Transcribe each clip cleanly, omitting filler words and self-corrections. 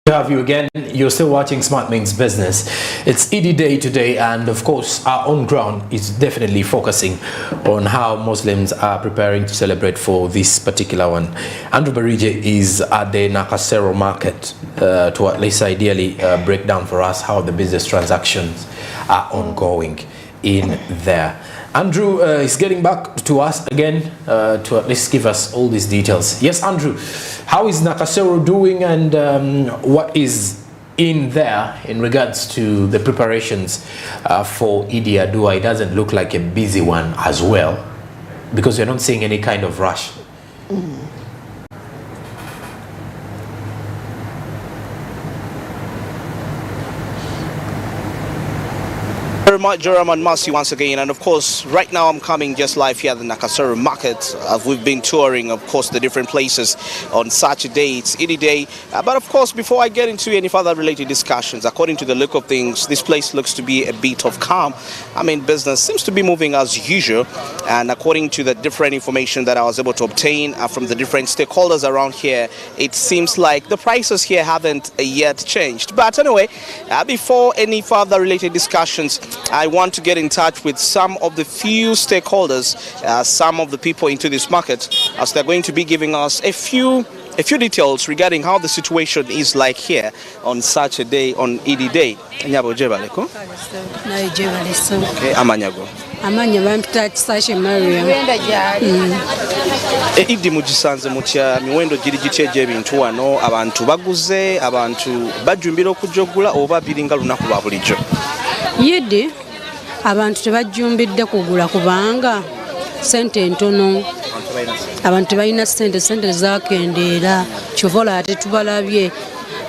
To have you again. You're still watching Smart Means Business. It's Eid Day today, and of course our own ground is definitely focusing on how Muslims are preparing to celebrate for this particular one. Andrew Barije is at the Nakasero market to at least ideally break down for us how the business transactions are ongoing in there. Andrew is getting back to us again to at least give us all these details. Yes, Andrew, how is Nakasero doing, and what is in there in regards to the preparations for Idi Adua? It doesn't look like a busy one as well, because you're not seeing any kind of rush. Very much, Joram and Mercy once again, and of course right now I'm coming just live here at the Nakasero market. We've been touring, of course, the different places on Saturday. It's Eid Day, but of course before I get into any further related discussions, according to the look of things, this place looks to be a bit of calm. I mean, business seems to be moving as usual, and according to the different information that I was able to obtain from the different stakeholders around here, it seems like the prices here haven't yet changed. But anyway, before any further related discussions, I want to get in touch with some of the few stakeholders, some of the people into this market, as they're going to be giving us a few details regarding how the situation is like here on Saturday, on Eid Day. Amanyago. Amanya bampita Kisashe Mariam. Idi mugisanze mutya miwendo giri gitye gy'ebintu wano, abantu baguze, abantu bajjumbira okujjogula oba biringa lunaku lwa bulijjo? Yidi abantu tebajjumbidde kugula kubanga sente ntono. Abantu balina sente zakendeera kivola ate tubalabye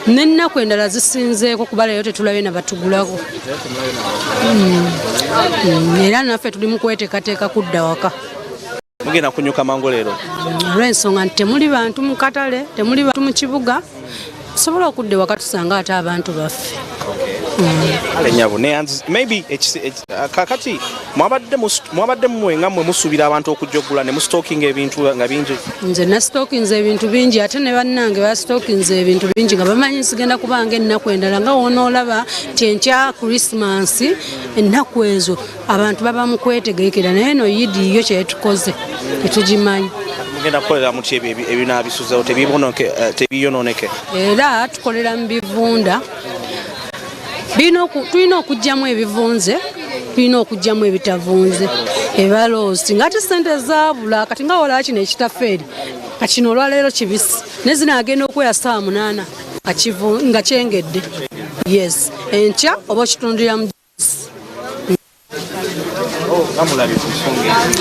n'ennaku endala zisinzeeko kubalayo tetulabye na batugulako. Era naffe tuli mu kweteekateeka kudda waka. Mugenda kunyuka mangu leero? Olw'ensonga nti temuli bantu mu katale, temuli bantu mu kibuga, tusobola okudda waka tusanga ate abantu baffe. Maybe kakati mwabadde mwenga mwe musuubira abantu okujjogula ne mu stocking ebintu nga bingi? Nze na stockinze ebintu bingi, ate ne bannange ba stockinze ebintu bingi nga bamanyi nsigenda kubanga ennaku endala nga wonoolaba nti enkya Christmas, ennaku ezo abantu baba mu kwetegeekera, naye no Yidi yo kye tukoze tetugimanyi. Mugenda kukolera mu ki ebinaabisuzeewo tebiyonooneke? Era tukolera mu bivunda. Tulina okujjamu ebivunze, tulina okujjamu ebitavunze. Ebaloosi ngati sente zaabula kati nga olaba kino ekitafeeri kino olwaleero kibisi ne zinaagenda okweyasa 8 nga kyengedde. Yes, enkya oba okitundira mu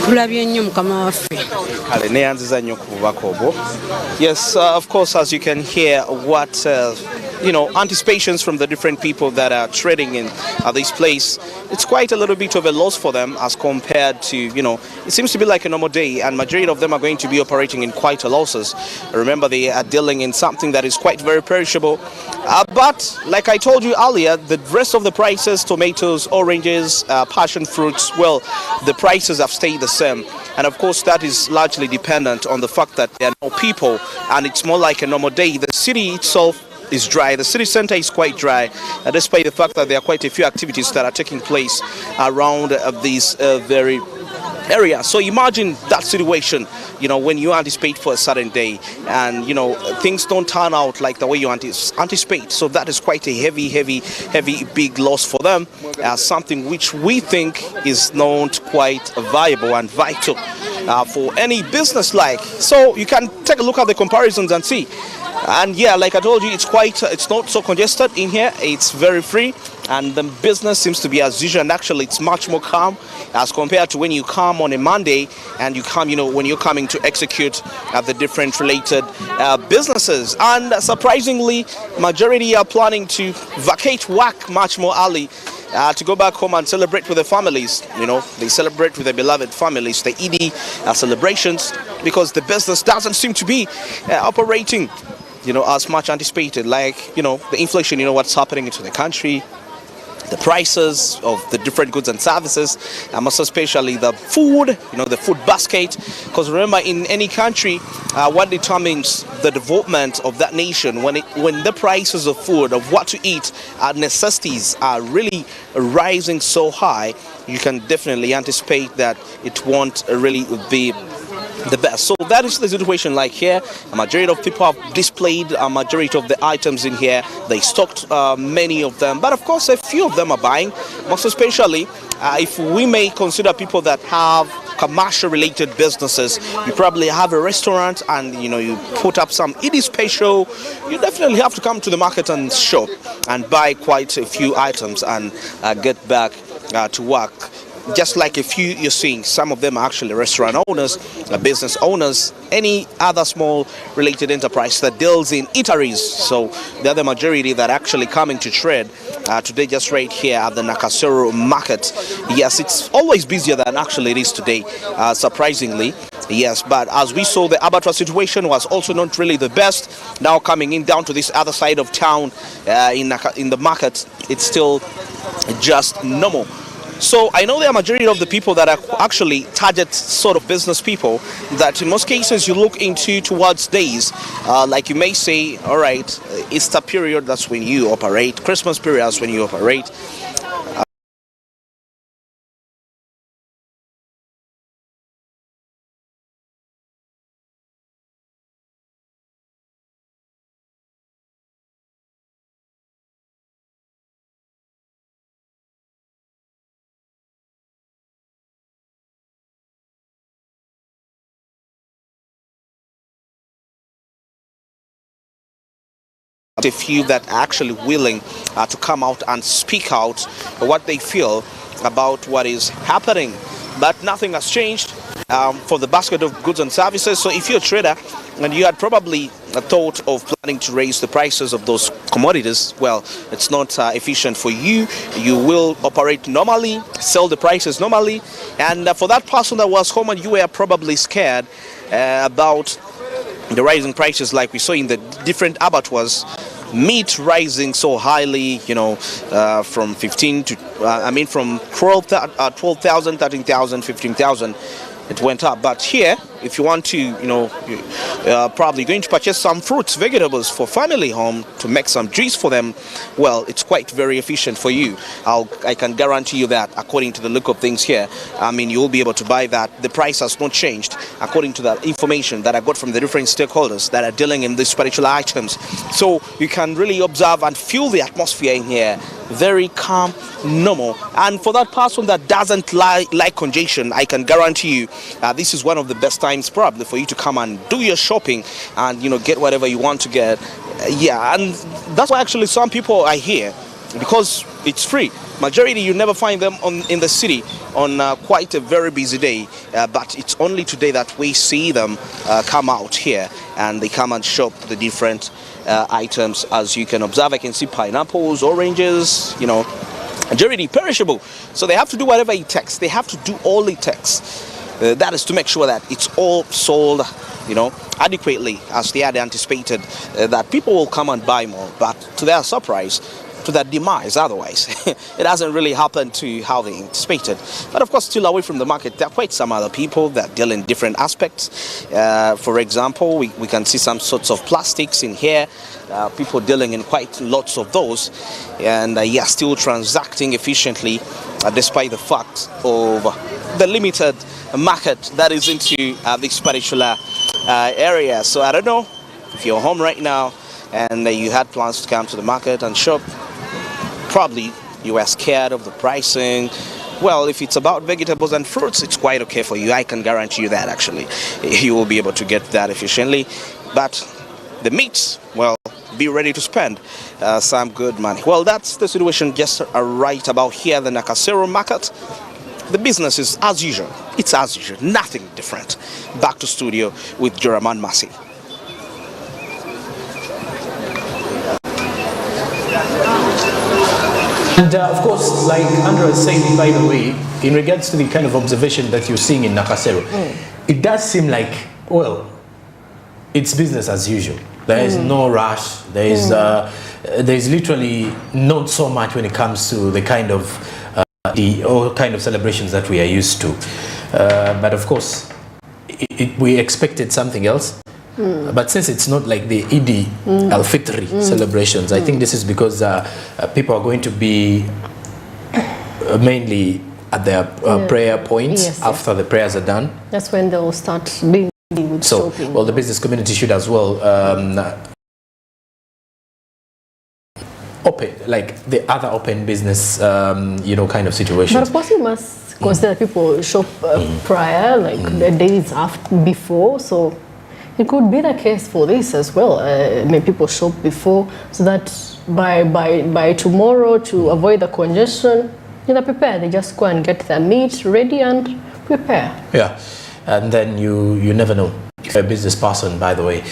tulabye nnyo mukama waffe. Kale neyanziza nnyo ku bubaka obwo. Yes, of course, as you can hear what anticipations from the different people that are trading in this place, it's quite a little bit of a loss for them as compared to, it seems to be like a normal day, and majority of them are going to be operating in quite a losses. Remember, they are dealing in something that is quite very perishable. But like I told you earlier, the rest of the prices, tomatoes, oranges, passion fruits, well, the prices have stayed the same. And of course, that is largely dependent on the fact that there are no people, and it's more like a normal day. The city itself is dry. The city center is quite dry, despite the fact that there are quite a few activities that are taking place around this very area. So imagine that situation, when you anticipate for a certain day and, things don't turn out like the way you anticipate. So that is quite a heavy, big loss for them, something which we think is not quite viable and vital for any business like. So you can take a look at the comparisons and see. And yeah, like I told you, it's not so congested in here. It's very free, and the business seems to be as usual. And actually, it's much more calm as compared to when you come on a Monday and you come, when you're coming to execute the different related businesses. And surprisingly, majority are planning to vacate work much more early. To go back home and celebrate with their families. They celebrate with their beloved families, the Eid celebrations, because the business doesn't seem to be operating, as much anticipated. Like, the inflation, what's happening into the country. the prices of the different goods and services, and most especially the food, the food basket. Because remember, in any country, what determines the development of that nation, when the prices of food, of what to eat, necessities are really rising so high, you can definitely anticipate that it won't really be the best. So that is the situation like here. A majority of people have displayed a majority of the items in here. They stocked many of them, but of course a few of them are buying, most especially if we may consider people that have commercial related businesses. You probably have a restaurant and you put up some ED special. You definitely have to come to the market and shop and buy quite a few items and get back to work. Just like a few you're seeing, some of them are actually restaurant owners, business owners, any other small related enterprise that deals in eateries. So the other majority that are actually coming to trade today, just right here at the Nakasero market. Yes, it's always busier than actually it is today, surprisingly. Yes, but as we saw, the abattoir situation was also not really the best. Now coming in down to this other side of town in the market, it's still just normal. So I know there are majority of the people that are actually target sort of business people that in most cases you look into towards days, like you may say, all right, Easter period, that's when you operate, Christmas period, that's when you operate. A few that are actually willing to come out and speak out what they feel about what is happening, but nothing has changed for the basket of goods and services. So if you're a trader and you had probably thought of planning to raise the prices of those commodities, well, it's not efficient for you. You will operate normally, sell the prices normally, and for that person that was home and you were probably scared about the rising prices like we saw in the different abattoirs, meat rising so highly, from 15 to, from 12,000, 13,000, 15,000, it went up. But here, if you want to, probably going to purchase some fruits, vegetables for family home to make some juice for them, well, it's quite very efficient for you. I can guarantee you that according to the look of things here, you'll be able to buy that. The price has not changed according to the information that I got from the different stakeholders that are dealing in these particular items. So you can really observe and feel the atmosphere in here. Very calm, normal. And for that person that doesn't like congestion, I can guarantee you this is one of the best times probably for you to come and do your shopping and get whatever you want to get. Yeah, and that's why actually some people are here, because it's free. Majority you never find them in the city on quite a very busy day, but it's only today that we see them come out here and they come and shop the different items. As you can observe, I can see pineapples, oranges, majority perishable, so they have to do whatever it takes. They have to do all it takes. That is to make sure that it's all sold, adequately, as they had anticipated, that people will come and buy more. But to their surprise, to their demise, otherwise, it hasn't really happened to how they anticipated. But of course, still away from the market, there are quite some other people that deal in different aspects. For example, we can see some sorts of plastics in here. People dealing in quite lots of those, and still transacting efficiently, despite the fact of the limited market that is into this particular area. So I don't know if you're home right now and you had plans to come to the market and shop. Probably you were scared of the pricing. Well, if it's about vegetables and fruits, it's quite okay for you. I can guarantee you that actually you will be able to get that efficiently. But the meats, well, be ready to spend some good money. Well, that's the situation just right about here, the Nakasero market. The business is as usual. It's as usual, nothing different. Back to studio with Joraman Masi. And of course, like Andrew was saying, by the way, in regards to the kind of observation that you're seeing in Nakasero, it does seem like, well, it's business as usual. There is no rush. There is there's literally not so much when it comes to the kind of celebrations that we are used to. But of course, we expected something else. But since it's not like the Eid al-Fitr celebrations, I think this is because people are going to be mainly at their prayer points after the prayers are done. That's when they'll start being with shopping. Well, the business community should as well open, like the other open business, kind of situations. But of course, you must consider people shop prior, like the days before. So it could be the case for this as well. People shop before, so that by tomorrow, to avoid the congestion, they're prepared. They just go and get their meat ready and prepare. Yeah, and then you never know. If you're a business person, by the way,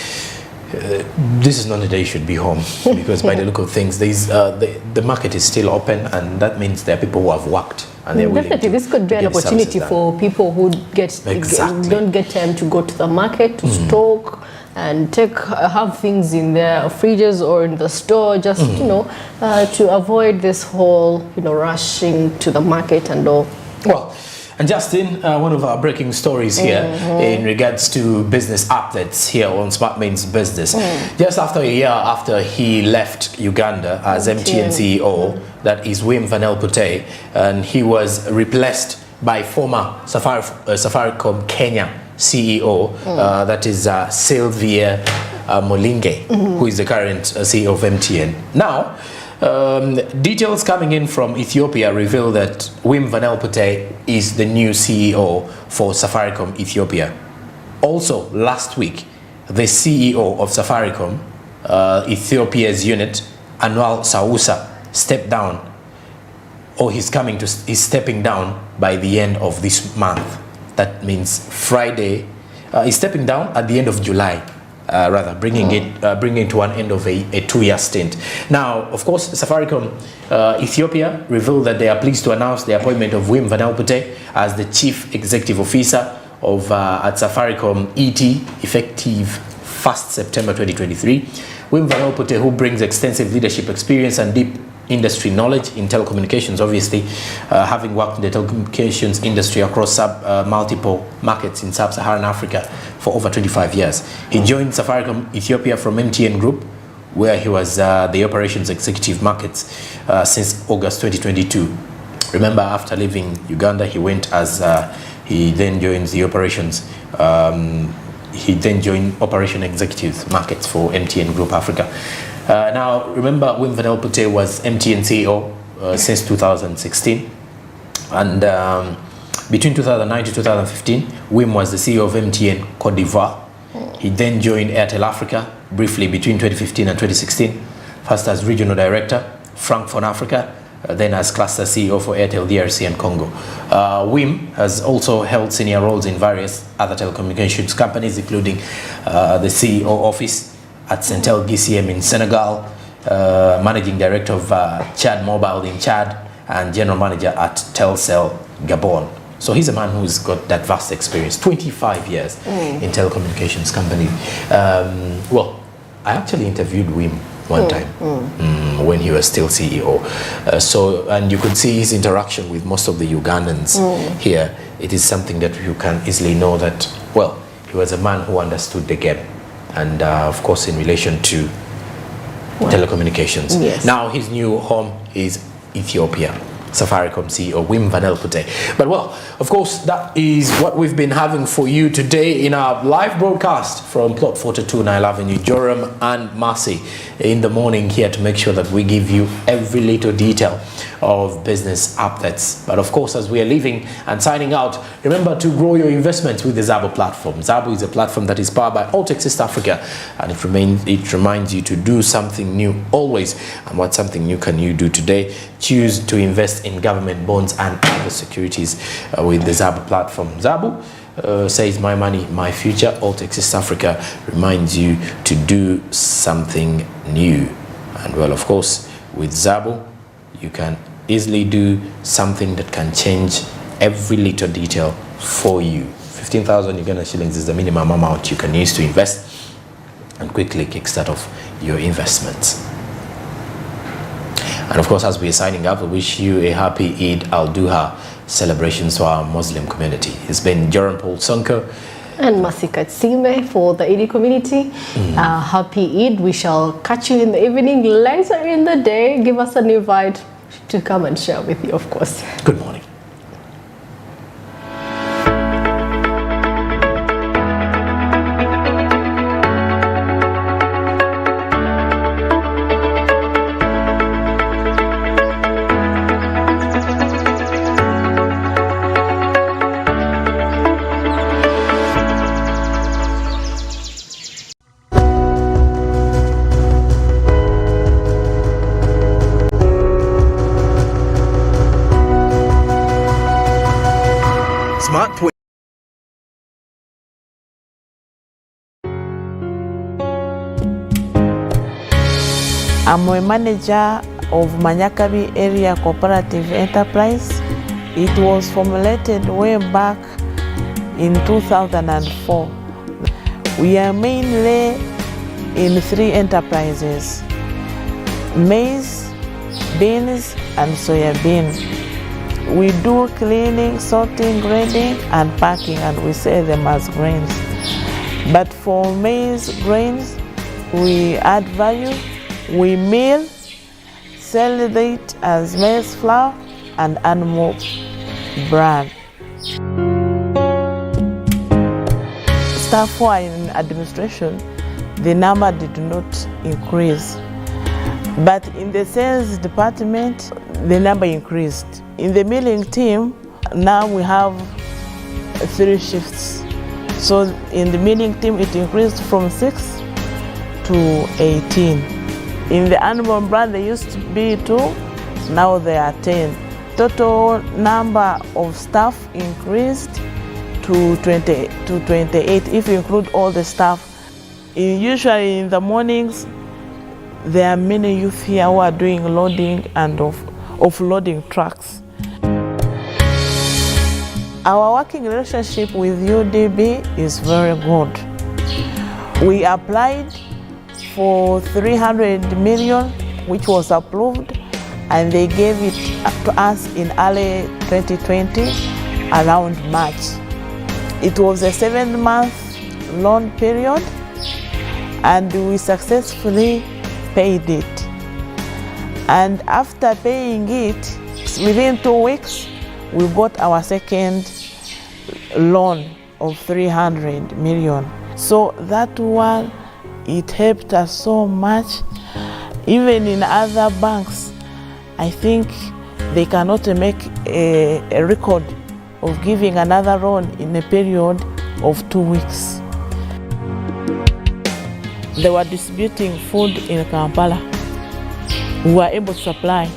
this is not the day you should be home, because by the look of things, the market is still open, and that means there are people who have worked. And definitely, this could be an opportunity for people who don't get time to go to the market to stock and have things in their fridges or in the store, just to avoid this whole rushing to the market and all. Well, and Justin, one of our breaking stories here in regards to business updates here on Smart Means Business. Just after a year after he left Uganda as MTN CEO, that is Wim Van Elputte, and he was replaced by former Safaricom Kenya CEO, that is Sylvia Molinge, who is the current CEO of MTN. Now, details coming in from Ethiopia reveal that Wim Van Elputte is the new CEO for Safaricom Ethiopia. Also, last week, the CEO of Safaricom Ethiopia's unit, Anwar Sausa, stepped down, or he's stepping down by the end of this month. That means Friday. He's stepping down at the end of July. Bringing to an end of a 2-year stint. Now, of course, Safaricom Ethiopia revealed that they are pleased to announce the appointment of Wim Van Elputte as the Chief Executive Officer at Safaricom ET, effective 1st September 2023. Wim Van Elputte, who brings extensive leadership experience and deep industry knowledge in telecommunications, obviously, having worked in the telecommunications industry across multiple markets in sub-Saharan Africa for over 25 years. He joined Safaricom Ethiopia from MTN Group, where he was the operations executive markets since August 2022. Remember, after leaving Uganda, he went as he then joins the operations. He then joined operation executive markets for MTN Group Africa. Now, remember, Wim Van Elputte was MTN CEO since 2016, and between 2009 to 2015, Wim was the CEO of MTN Côte d'Ivoire. He then joined Airtel Africa briefly between 2015 and 2016, first as regional director, Francophone Africa, then as cluster CEO for Airtel DRC and Congo. Wim has also held senior roles in various other telecommunications companies, including the CEO office at Centel GCM in Senegal, managing director of Chad Mobile in Chad, and general manager at Telcel Gabon. So he's a man who's got that vast experience, 25 years in telecommunications company. Well, I actually interviewed Wim one time when he was still CEO. And you could see his interaction with most of the Ugandans here. It is something that you can easily know that, well, he was a man who understood the game. And of course, in relation to telecommunications. Yes. Now his new home is Ethiopia. Safaricom CEO Wim Van Elputte. But well, of course, that is what we've been having for you today in our live broadcast from Plot 42 Nile Avenue, Joram and Marcy in the morning here to make sure that we give you every little detail of business updates. But of course, as we are leaving and signing out, remember to grow your investments with the Zabo platform. Zabo is a platform that is powered by Altex East Africa, and it reminds you to do something new always. And what something new can you do today? Choose to invest in government bonds and other securities with the Zabo platform. Zabo says my money, my future. Altex East Africa reminds you to do something new. And well, of course, with Zabo, you can easily do something that can change every little detail for you. 15,000 Uganda shillings is the minimum amount you can use to invest and quickly kickstart off your investments. And of course, as we're signing up, we wish you a happy Eid al-Duha celebrations to our Muslim community. It's been Joran Paul Sonko and Masika Tsime for the Eid community. Happy Eid. We shall catch you in the evening, later in the day. Give us an invite to come and share with you, of course. Good morning. Smart Point. I'm a manager of Manyakabi Area Cooperative Enterprise. It was formulated way back in 2004. We are mainly in 3 enterprises: maize, beans, and soybean. We do cleaning, sorting, grading, and packing, and we sell them as grains. But for maize grains, we add value. We mill, sell it as maize flour and animal bran. Staff who are in administration, the number did not increase. But in the sales department, the number increased. In the milling team, now we have 3 shifts. So in the milling team, it increased from 6 to 18. In the animal brand, there used to be 2, now there are 10. Total number of staff increased to 28 if you include all the staff. Usually in the mornings, there are many youth here who are doing loading and offloading trucks. Our working relationship with UDB is very good. We applied for 300 million, which was approved, and they gave it to us in early 2020, around March. It was a 7-month loan period, and we successfully paid it. And after paying it, within 2 weeks, we got our second loan of 300 million. So that one, it helped us so much. Even in other banks, I think they cannot make a record of giving another loan in a period of 2 weeks. They were distributing food in Kampala. We were able to supply.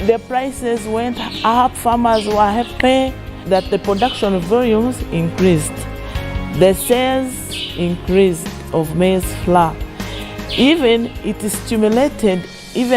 The prices went up, farmers were happy that the production volumes increased. The sales increased of maize flour. Even it stimulated